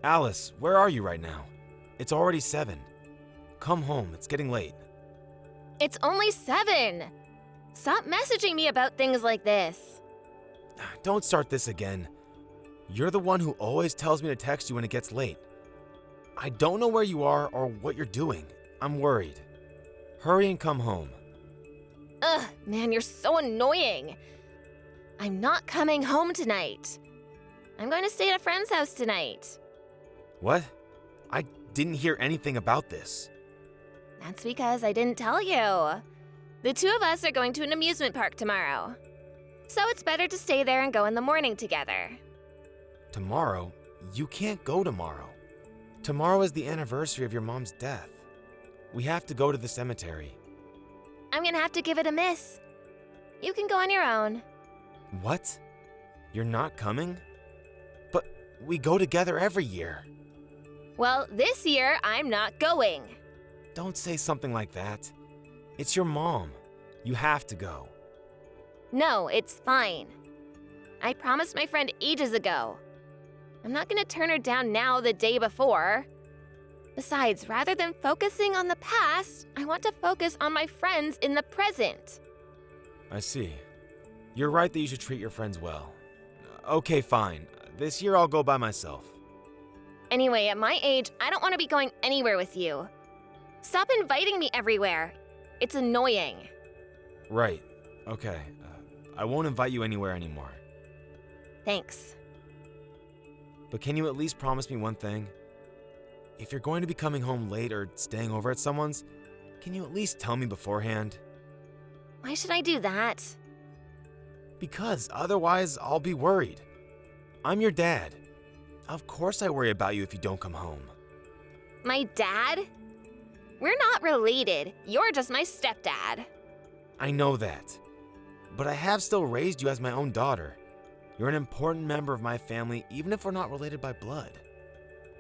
Alice, where are you right now? It's already 7. Come home, it's getting late. It's only 7. Stop messaging me about things like this. Don't start this again. You're the one who always tells me to text you when it gets late. I don't know where you are or what you're doing. I'm worried. Hurry and come home. Ugh, man, you're so annoying. I'm not coming home tonight. I'm going to stay at a friend's house tonight. What? I didn't hear anything about this. That's because I didn't tell you. The two of us are going to an amusement park tomorrow. So it's better to stay there and go in the morning together. Tomorrow? You can't go tomorrow. Tomorrow is the anniversary of your mom's death. We have to go to the cemetery. I'm gonna have to give it a miss. You can go on your own. What? You're not coming? But we go together every year. Well, this year I'm not going. Don't say something like that. It's your mom. You have to go. No, it's fine. I promised my friend ages ago. I'm not gonna turn her down now the day before. Besides, rather than focusing on the past, I want to focus on my friends in the present. I see. You're right that you should treat your friends well. Okay, fine. This year I'll go by myself. Anyway, at my age, I don't want to be going anywhere with you. Stop inviting me everywhere. It's annoying. Right. Okay. I won't invite you anywhere anymore. Thanks. But can you at least promise me one thing? If you're going to be coming home late or staying over at someone's, can you at least tell me beforehand? Why should I do that? Because otherwise I'll be worried. I'm your dad. Of course I worry about you if you don't come home. My dad? We're not related. You're just my stepdad. I know that. But I have still raised you as my own daughter. You're an important member of my family, even if we're not related by blood.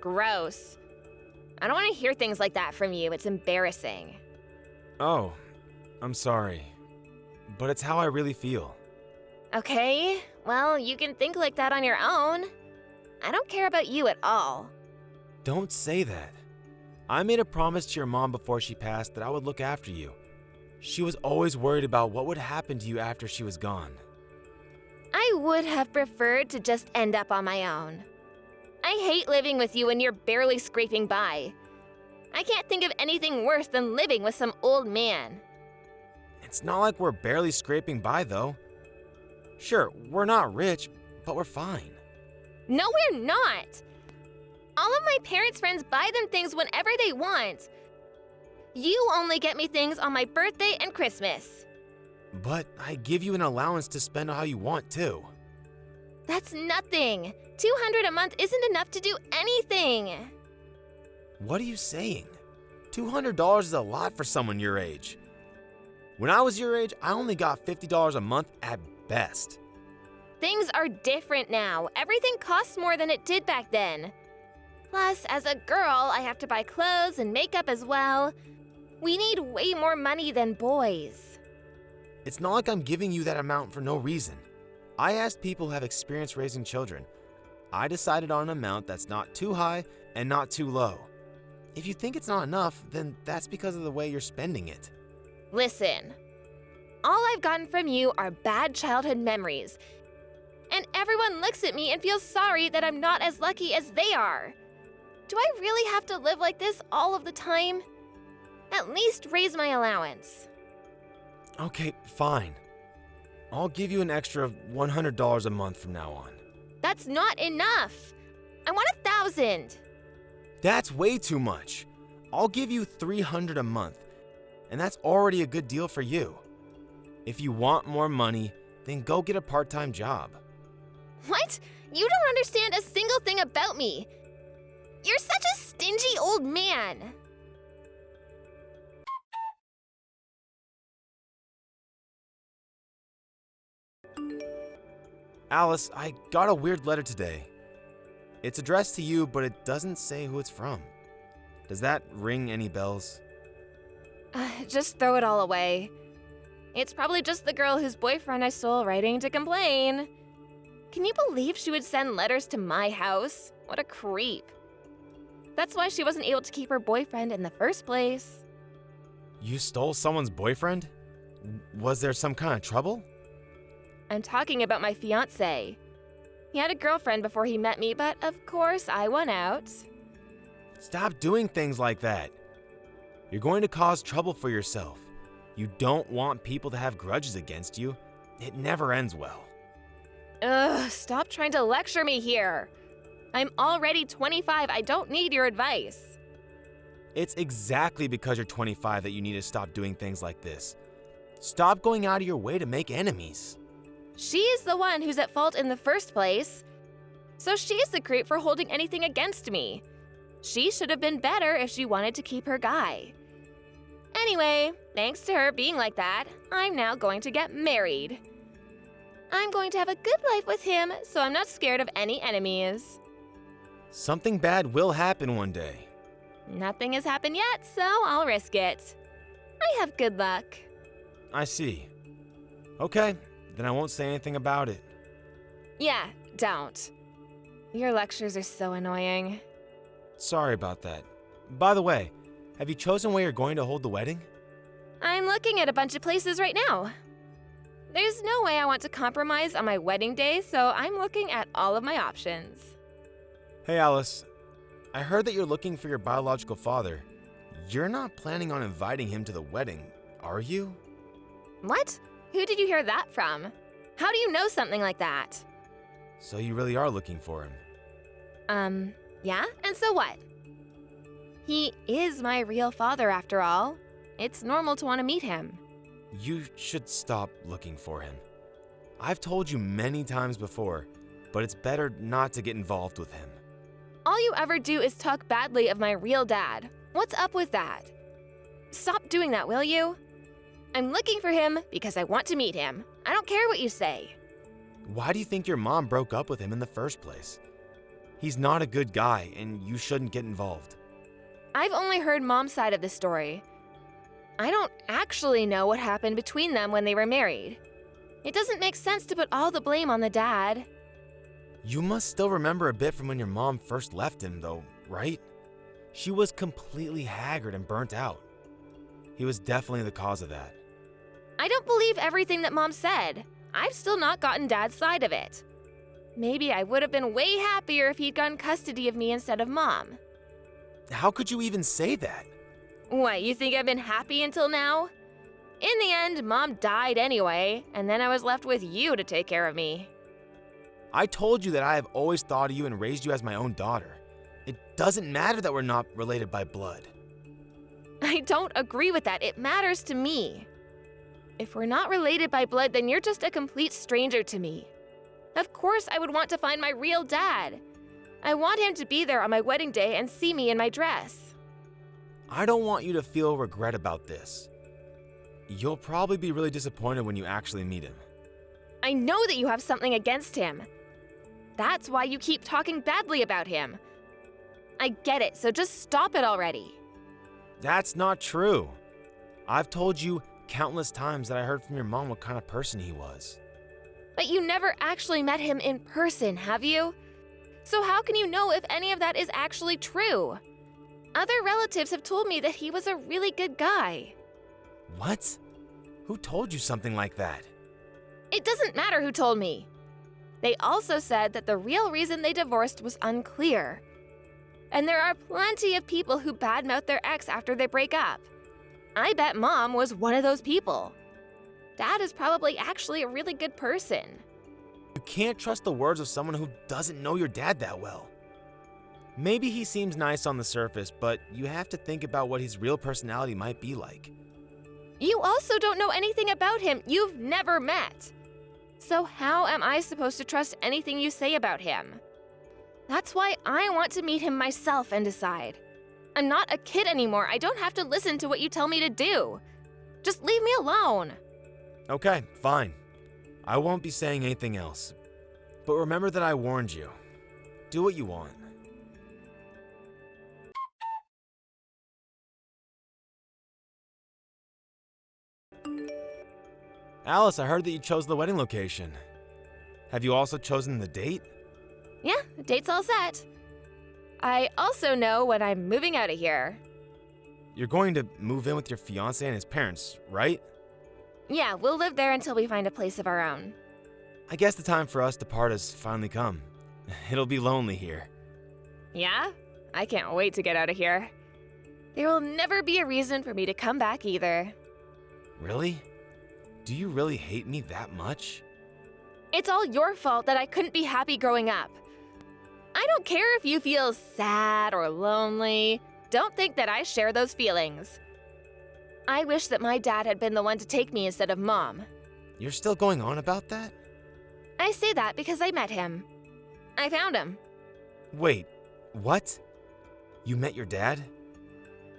Gross. I don't want to hear things like that from you. It's embarrassing. Oh, I'm sorry. But it's how I really feel. Okay, well, you can think like that on your own. I don't care about you at all. Don't say that. I made a promise to your mom before she passed that I would look after you. She was always worried about what would happen to you after she was gone. I would have preferred to just end up on my own. I hate living with you when you're barely scraping by. I can't think of anything worse than living with some old man. It's not like we're barely scraping by, though. Sure, we're not rich, but we're fine. No, we're not. All of my parents' friends buy them things whenever they want. You only get me things on my birthday and Christmas. But I give you an allowance to spend how you want, too. That's nothing. $200 a month isn't enough to do anything. What are you saying? $200 is a lot for someone your age. When I was your age, I only got $50 a month at best. Things are different now. Everything costs more than it did back then. Plus, as a girl, I have to buy clothes and makeup as well. We need way more money than boys. It's not like I'm giving you that amount for no reason. I asked people who have experience raising children. I decided on an amount that's not too high and not too low. If you think it's not enough, then that's because of the way you're spending it. Listen, all I've gotten from you are bad childhood memories. And everyone looks at me and feels sorry that I'm not as lucky as they are. Do I really have to live like this all of the time? At least raise my allowance. Okay, fine. I'll give you an extra $100 a month from now on. That's not enough. I want 1,000. That's way too much. I'll give you $300 a month, and that's already a good deal for you. If you want more money, then go get a part-time job. What? You don't understand a single thing about me. You're such a stingy old man. Alice, I got a weird letter today. It's addressed to you, but it doesn't say who it's from. Does that ring any bells? Just throw it all away. It's probably just the girl whose boyfriend I stole writing to complain. Can you believe she would send letters to my house? What a creep. That's why she wasn't able to keep her boyfriend in the first place. You stole someone's boyfriend? Was there some kind of trouble? I'm talking about my fiancé. He had a girlfriend before he met me, but of course I won out. Stop doing things like that. You're going to cause trouble for yourself. You don't want people to have grudges against you. It never ends well. Ugh, stop trying to lecture me here. I'm already 25. I don't need your advice. It's exactly because you're 25 that you need to stop doing things like this. Stop going out of your way to make enemies. She's the one who's at fault in the first place. So she's the creep for holding anything against me. She should have been better if she wanted to keep her guy. Anyway, thanks to her being like that, I'm now going to get married. I'm going to have a good life with him, so I'm not scared of any enemies. Something bad will happen one day. Nothing has happened yet, so I'll risk it. I have good luck. I see. Okay, then I won't say anything about it. Yeah, don't. Your lectures are so annoying. Sorry about that. By the way, have you chosen where you're going to hold the wedding? I'm looking at a bunch of places right now. There's no way I want to compromise on my wedding day, so I'm looking at all of my options. Hey Alice, I heard that you're looking for your biological father. You're not planning on inviting him to the wedding, are you? What? Who did you hear that from? How do you know something like that? So you really are looking for him? Yeah? And so what? He is my real father after all. It's normal to want to meet him. You should stop looking for him. I've told you many times before, but it's better not to get involved with him. All you ever do is talk badly of my real dad. What's up with that? Stop doing that, will you? I'm looking for him because I want to meet him. I don't care what you say. Why do you think your mom broke up with him in the first place? He's not a good guy, and you shouldn't get involved. I've only heard Mom's side of the story. I don't actually know what happened between them when they were married. It doesn't make sense to put all the blame on the dad. You must still remember a bit from when your mom first left him, though, right? She was completely haggard and burnt out. He was definitely the cause of that. I don't believe everything that Mom said. I've still not gotten Dad's side of it. Maybe I would have been way happier if he'd gotten custody of me instead of Mom. How could you even say that? What, you think I've been happy until now? In the end, Mom died anyway, and then I was left with you to take care of me. I told you that I have always thought of you and raised you as my own daughter. It doesn't matter that we're not related by blood. I don't agree with that. It matters to me. If we're not related by blood, then you're just a complete stranger to me. Of course I would want to find my real dad. I want him to be there on my wedding day and see me in my dress. I don't want you to feel regret about this. You'll probably be really disappointed when you actually meet him. I know that you have something against him. That's why you keep talking badly about him. I get it, so just stop it already. That's not true. I've told you countless times that I heard from your mom what kind of person he was. But you never actually met him in person, have you? So how can you know if any of that is actually true? Other relatives have told me that he was a really good guy. What? Who told you something like that? It doesn't matter who told me. They also said that the real reason they divorced was unclear. And there are plenty of people who badmouth their ex after they break up. I bet Mom was one of those people. Dad is probably actually a really good person. You can't trust the words of someone who doesn't know your dad that well. Maybe he seems nice on the surface, but you have to think about what his real personality might be like. You also don't know anything about him. You've never met. So how am I supposed to trust anything you say about him? That's why I want to meet him myself and decide. I'm not a kid anymore. I don't have to listen to what you tell me to do. Just leave me alone. Okay, fine. I won't be saying anything else. But remember that I warned you. Do what you want. Alice, I heard that you chose the wedding location. Have you also chosen the date? Yeah, the date's all set. I also know when I'm moving out of here. You're going to move in with your fiancé and his parents, right? Yeah, we'll live there until we find a place of our own. I guess the time for us to part has finally come. It'll be lonely here. Yeah? I can't wait to get out of here. There will never be a reason for me to come back either. Really? Do you really hate me that much? It's all your fault that I couldn't be happy growing up. I don't care if you feel sad or lonely. Don't think that I share those feelings. I wish that my dad had been the one to take me instead of Mom. You're still going on about that? I say that because I met him. I found him. Wait, what? You met your dad?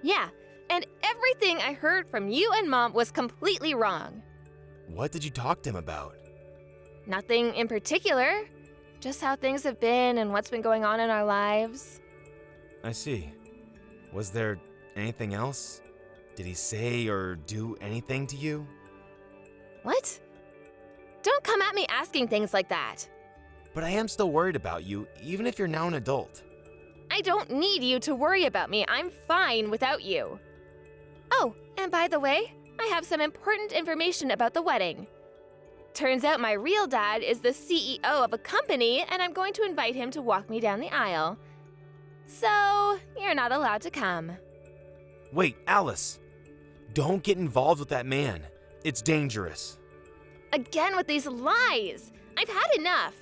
Yeah, and everything I heard from you and Mom was completely wrong. What did you talk to him about? Nothing in particular, just how things have been and what's been going on in our lives. I see. Was there anything else? Did he say or do anything to you? What? Don't come at me asking things like that. But I am still worried about you, even if you're now an adult. I don't need you to worry about me. I'm fine without you. Oh, and by the way, I have some important information about the wedding. Turns out my real dad is the CEO of a company, and I'm going to invite him to walk me down the aisle. So, you're not allowed to come. Wait, Alice! Don't get involved with that man. It's dangerous. Again with these lies! I've had enough.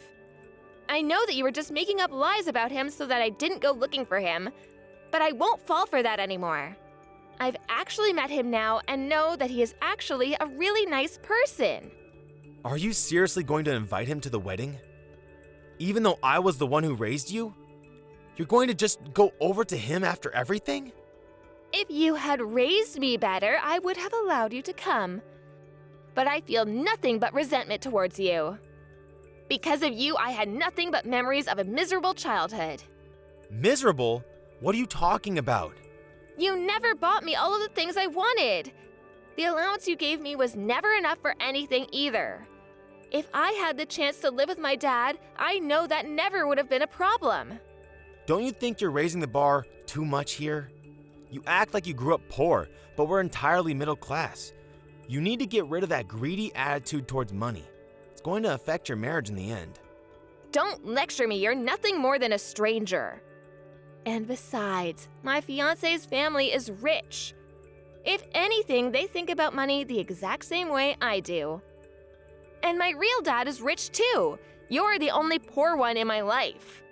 I know that you were just making up lies about him so that I didn't go looking for him, but I won't fall for that anymore. I've actually met him now and know that he is actually a really nice person. Are you seriously going to invite him to the wedding? Even though I was the one who raised you? You're going to just go over to him after everything? If you had raised me better, I would have allowed you to come. But I feel nothing but resentment towards you. Because of you, I had nothing but memories of a miserable childhood. Miserable? What are you talking about? You never bought me all of the things I wanted. The allowance you gave me was never enough for anything either. If I had the chance to live with my dad, I know that never would have been a problem. Don't you think you're raising the bar too much here? You act like you grew up poor, but we're entirely middle class. You need to get rid of that greedy attitude towards money. It's going to affect your marriage in the end. Don't lecture me, you're nothing more than a stranger. And besides, my fiancé's family is rich. If anything, they think about money the exact same way I do. And my real dad is rich too. You're the only poor one in my life.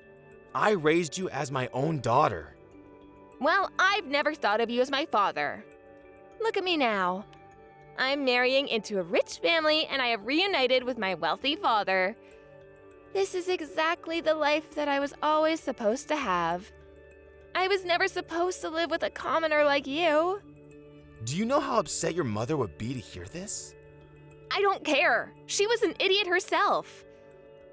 I raised you as my own daughter. Well, I've never thought of you as my father. Look at me now. I'm marrying into a rich family and I have reunited with my wealthy father. This is exactly the life that I was always supposed to have. I was never supposed to live with a commoner like you. Do you know how upset your mother would be to hear this? I don't care. She was an idiot herself.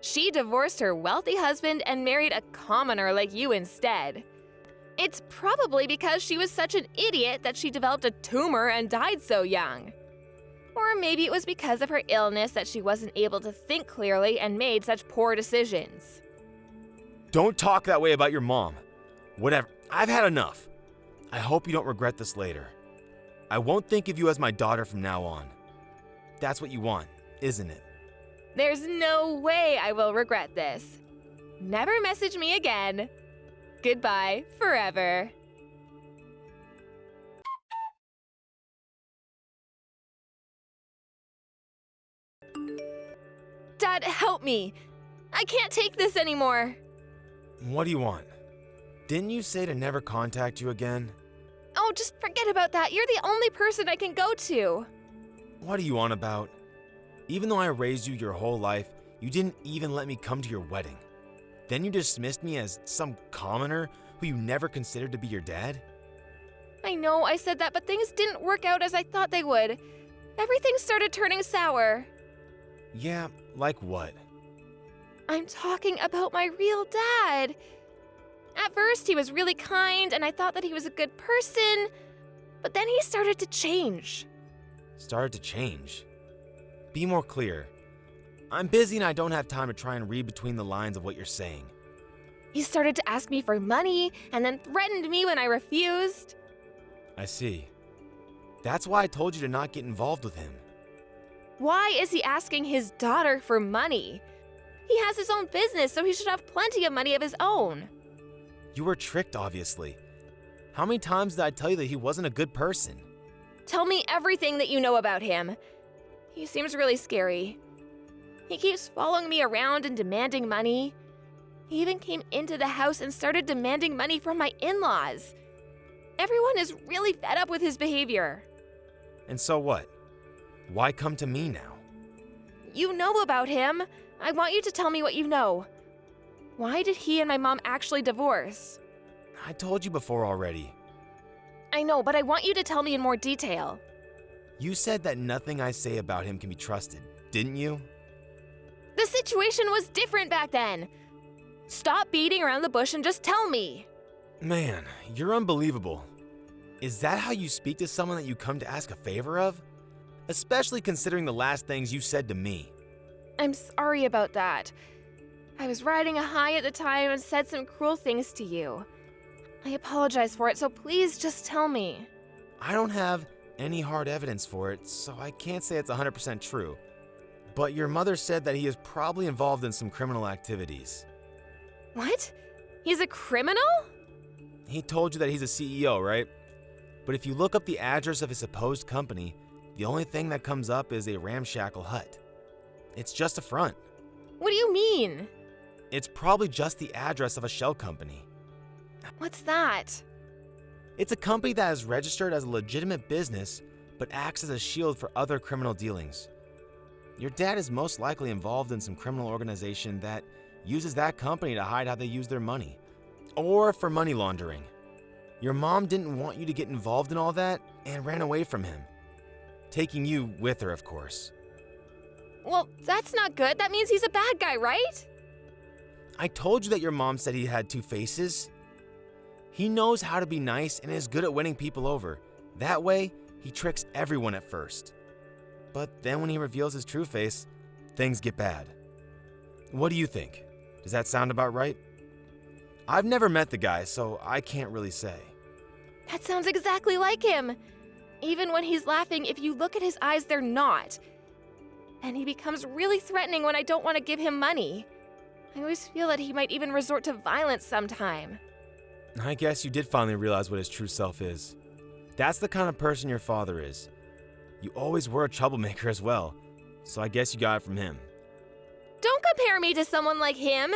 She divorced her wealthy husband and married a commoner like you instead. It's probably because she was such an idiot that she developed a tumor and died so young. Or maybe it was because of her illness that she wasn't able to think clearly and made such poor decisions. Don't talk that way about your mom. Whatever, I've had enough. I hope you don't regret this later. I won't think of you as my daughter from now on. That's what you want, isn't it? There's no way I will regret this. Never message me again. Goodbye forever. Dad, help me. I can't take this anymore. What do you want? Didn't you say to never contact you again? Oh, just forget about that. You're the only person I can go to. What are you on about? Even though I raised you your whole life, you didn't even let me come to your wedding. Then you dismissed me as some commoner who you never considered to be your dad? I know I said that, but things didn't work out as I thought they would. Everything started turning sour. Yeah, like what? I'm talking about my real dad. At first, he was really kind, and I thought that he was a good person, but then he started to change. Started to change? Be more clear. I'm busy and I don't have time to try and read between the lines of what you're saying. He started to ask me for money and then threatened me when I refused. I see. That's why I told you to not get involved with him. Why is he asking his daughter for money? He has his own business, so he should have plenty of money of his own. You were tricked, obviously. How many times did I tell you that he wasn't a good person? Tell me everything that you know about him. He seems really scary. He keeps following me around and demanding money. He even came into the house and started demanding money from my in-laws. Everyone is really fed up with his behavior. And so what? Why come to me now? You know about him. I want you to tell me what you know. Why did he and my mom actually divorce? I told you before already. I know, but I want you to tell me in more detail. You said that nothing I say about him can be trusted, didn't you? The situation was different back then. Stop beating around the bush and just tell me. Man, you're unbelievable. Is that how you speak to someone that you come to ask a favor of? Especially considering the last things you said to me. I'm sorry about that. I was riding a high at the time and said some cruel things to you. I apologize for it, so please just tell me. I don't have any hard evidence for it, so I can't say it's 100% true. But your mother said that he is probably involved in some criminal activities. What? He's a criminal? He told you that he's a CEO, right? But if you look up the address of his supposed company, the only thing that comes up is a ramshackle hut. It's just a front. What do you mean? It's probably just the address of a shell company. What's that? It's a company that is registered as a legitimate business, but acts as a shield for other criminal dealings. Your dad is most likely involved in some criminal organization that uses that company to hide how they use their money, or for money laundering. Your mom didn't want you to get involved in all that and ran away from him, taking you with her, of course. Well, that's not good. That means he's a bad guy, right? I told you that your mom said he had two faces. He knows how to be nice and is good at winning people over. That way, he tricks everyone at first. But then when he reveals his true face, things get bad. What do you think? Does that sound about right? I've never met the guy, so I can't really say. That sounds exactly like him. Even when he's laughing, if you look at his eyes, they're not. And he becomes really threatening when I don't want to give him money. I always feel that he might even resort to violence sometime. I guess you did finally realize what his true self is. That's the kind of person your father is. You always were a troublemaker as well, so I guess you got it from him. Don't compare me to someone like him.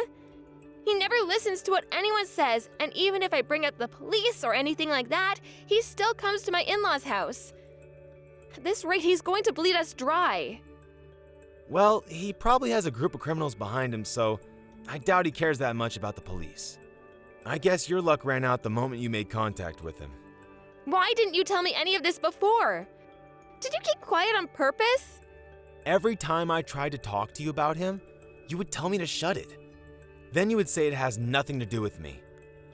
He never listens to what anyone says, and even if I bring up the police or anything like that, he still comes to my in-laws' house. At this rate, he's going to bleed us dry. Well, he probably has a group of criminals behind him, so I doubt he cares that much about the police. I guess your luck ran out the moment you made contact with him. Why didn't you tell me any of this before? Did you keep quiet on purpose? Every time I tried to talk to you about him, you would tell me to shut it. Then you would say it has nothing to do with me.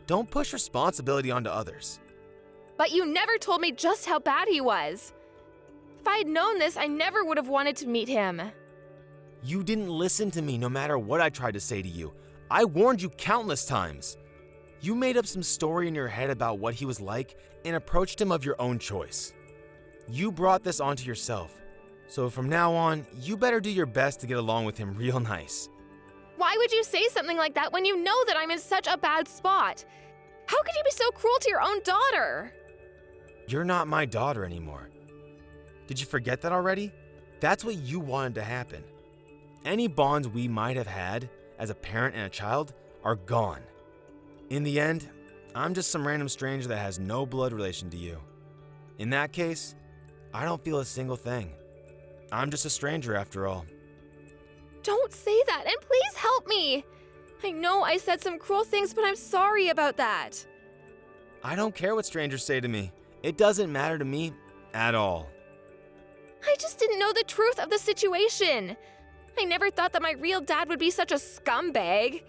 Don't push responsibility onto others. But you never told me just how bad he was. If I had known this, I never would have wanted to meet him. You didn't listen to me no matter what I tried to say to you. I warned you countless times. You made up some story in your head about what he was like and approached him of your own choice. You brought this onto yourself. So from now on, you better do your best to get along with him real nice. Why would you say something like that when you know that I'm in such a bad spot? How could you be so cruel to your own daughter? You're not my daughter anymore. Did you forget that already? That's what you wanted to happen. Any bonds we might have had as a parent and a child are gone. In the end, I'm just some random stranger that has no blood relation to you. In that case, I don't feel a single thing. I'm just a stranger after all. Don't say that, and please help me. I know I said some cruel things, but I'm sorry about that. I don't care what strangers say to me. It doesn't matter to me at all. I just didn't know the truth of the situation. I never thought that my real dad would be such a scumbag.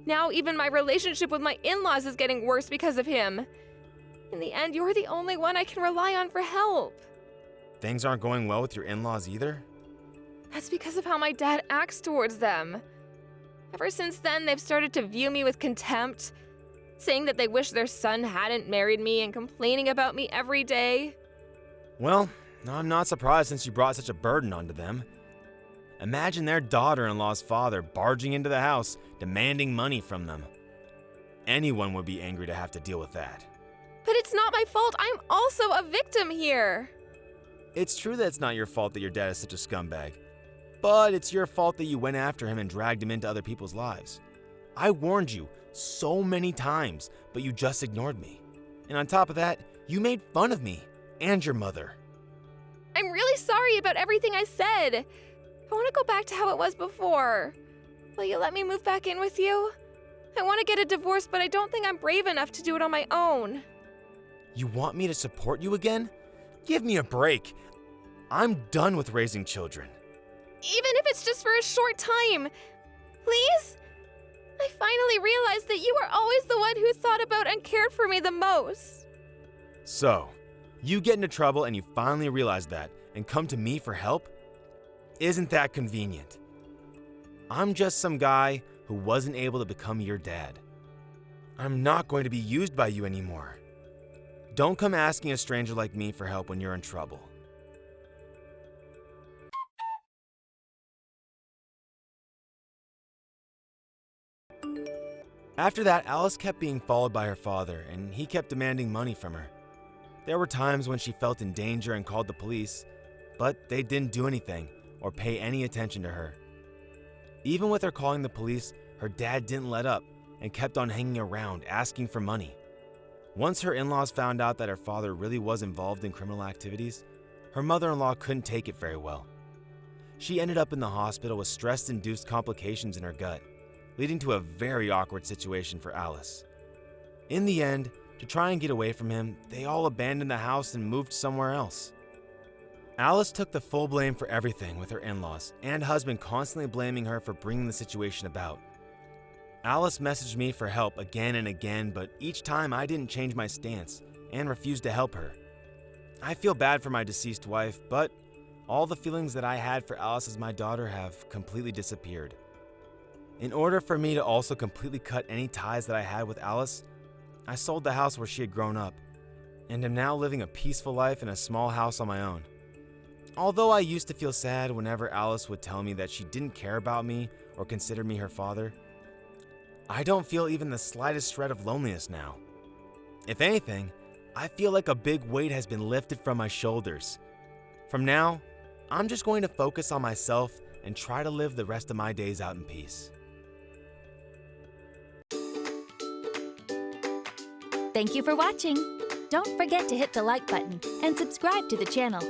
Now even my relationship with my in-laws is getting worse because of him. In the end, you're the only one I can rely on for help. Things aren't going well with your in-laws either? That's because of how my dad acts towards them. Ever since then, they've started to view me with contempt, saying that they wish their son hadn't married me and complaining about me every day. Well, I'm not surprised since you brought such a burden onto them. Imagine their daughter-in-law's father barging into the house, demanding money from them. Anyone would be angry to have to deal with that. But it's not my fault. I'm also a victim here. It's true that it's not your fault that your dad is such a scumbag, but it's your fault that you went after him and dragged him into other people's lives. I warned you so many times, but you just ignored me. And on top of that, you made fun of me and your mother. I'm really sorry about everything I said. I want to go back to how it was before. Will you let me move back in with you? I want to get a divorce, but I don't think I'm brave enough to do it on my own. You want me to support you again? Give me a break. I'm done with raising children. Even if it's just for a short time. Please? I finally realized that you were always the one who thought about and cared for me the most. So, you get into trouble and you finally realize that and come to me for help? Isn't that convenient? I'm just some guy who wasn't able to become your dad. I'm not going to be used by you anymore. Don't come asking a stranger like me for help when you're in trouble. After that, Alice kept being followed by her father, and he kept demanding money from her. There were times when she felt in danger and called the police, but they didn't do anything or pay any attention to her. Even with her calling the police, her dad didn't let up and kept on hanging around asking for money. Once her in-laws found out that her father really was involved in criminal activities, her mother-in-law couldn't take it very well. She ended up in the hospital with stress-induced complications in her gut, leading to a very awkward situation for Alice. In the end, to try and get away from him, they all abandoned the house and moved somewhere else. Alice took the full blame for everything with her in-laws and husband constantly blaming her for bringing the situation about. Alice messaged me for help again and again, but each time I didn't change my stance and refused to help her. I feel bad for my deceased wife, but all the feelings that I had for Alice as my daughter have completely disappeared. In order for me to also completely cut any ties that I had with Alice, I sold the house where she had grown up, and am now living a peaceful life in a small house on my own. Although I used to feel sad whenever Alice would tell me that she didn't care about me or consider me her father, I don't feel even the slightest shred of loneliness now. If anything, I feel like a big weight has been lifted from my shoulders. From now, I'm just going to focus on myself and try to live the rest of my days out in peace. Thank you for watching. Don't forget to hit the like button and subscribe to the channel.